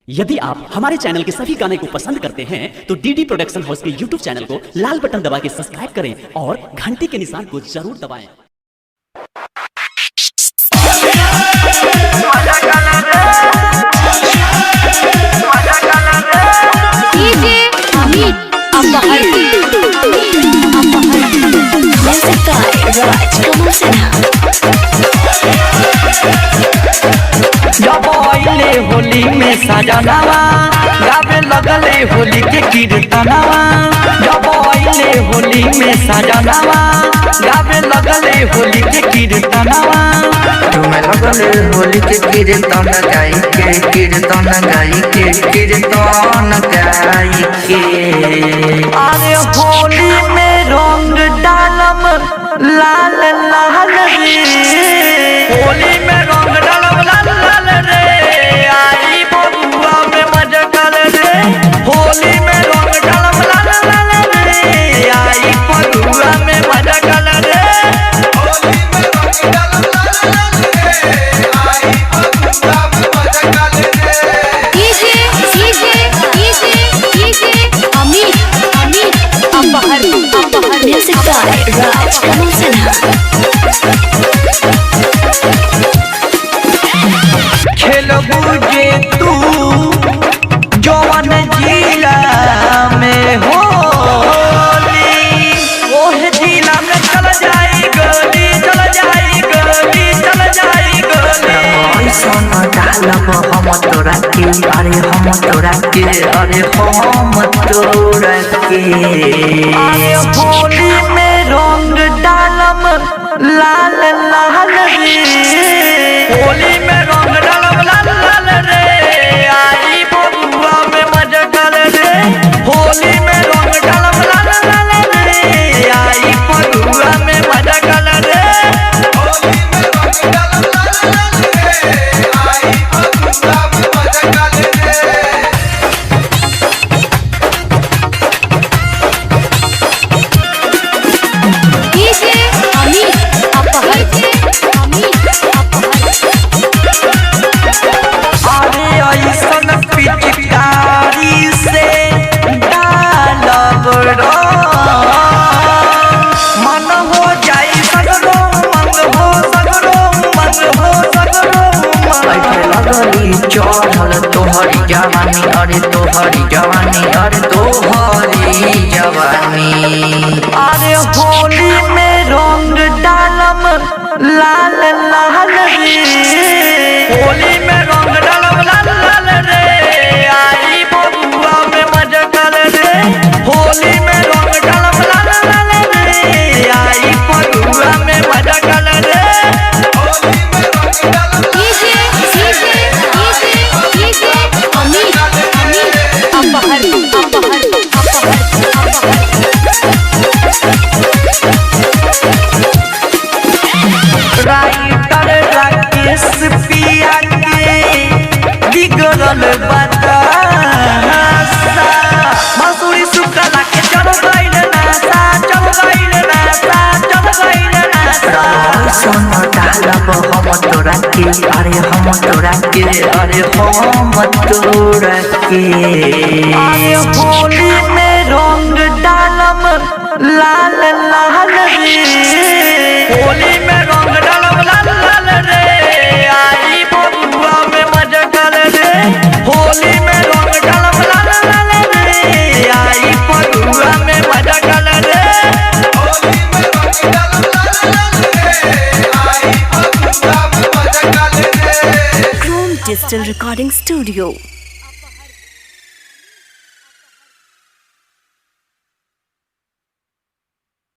यदि आप हमारे चैनल के सभी गाने को पसंद करते हैं तो डीडी प्रोडक्शन हाउस के यूट्यूब चैनल को लाल बटन दबा के सब्सक्राइब करें और घंटी के निशान को जरूर दबाएं। होली में सजनावा गावे लगले होली के कीर्तनवा। जब आइले होली में सजनावा गावे लगले होली के कीर्तनवा। तुम्हें लगले होली के कीर्तन गाई के अरे होली में रंग डालम लाल लाल रे, होली में रंग डालम लाल लाल रे। आई बबुआ में मजा कर रे, होली में रंग डालम लाल लाल रे। आई बबुआ में मजा कर रे, होली में रंग डालम लाल लाल रे। आई बबुआ में मजा कर रे। DJ Amit Aphar music by Raj Kamal Sinha. खेलबू जे तू जौन जिला में होली, ओह जिला में चल जाई गली, चल जाई गली, चल जाई गली। सोना डालब हम तोरा के, अरे हम तोरा के, अरे हम तोरा के। अरे होली में रंग डालम लाल लाल रे, होली में रंग डालम लाल लाल रे। आई बबुआ में मजा कर रे, होली में रंग डालम लाल लाल रे। आई बबुआ में मजा कर रे, होली में रंग डालम लाल लाल रे। आई बबुआ में मजा कर रे। डीजे अमित अपहर अरे ऐसन पिचकारी से डालब मन हो जाई सगरो मन हो, सगरो मन हो, सगरो ऐसे लगली चढ़ल तोहरी जवानी, अरे तोहरी जवानी, अरे तोहरी जवानी। अरे होली में रंग डालम लाल लाल रे, होली में रंग डालम लाल लाल रे। आई बबुआ में मजा कर रे, होली में रंग डालम लाल लाल रे। आई बबुआ में मजा कर रे, होली में रंग डालम डीजे अमित अपहर राइटर राकेश पिया के बिगड़ल बतासा। मसूरी सुकला के चल गइल नासा, चल गइल नासा, चल गइल नासा। सोना डालब हम तोरा के, अरे हम तोरा के, अरे हम तोरा के। अरे होली में रंग डालम लाल लाल रे, होली में रंग डालम लाल लाल रे। आई बबुआ में मजा कर रे, होली में रंग डालम लाल लाल रे। आई बबुआ में मजा कर रे, होली में रंग डालम लाल लाल रे। आई बबुआ में मजा कर रे। Chrome digital recording studio.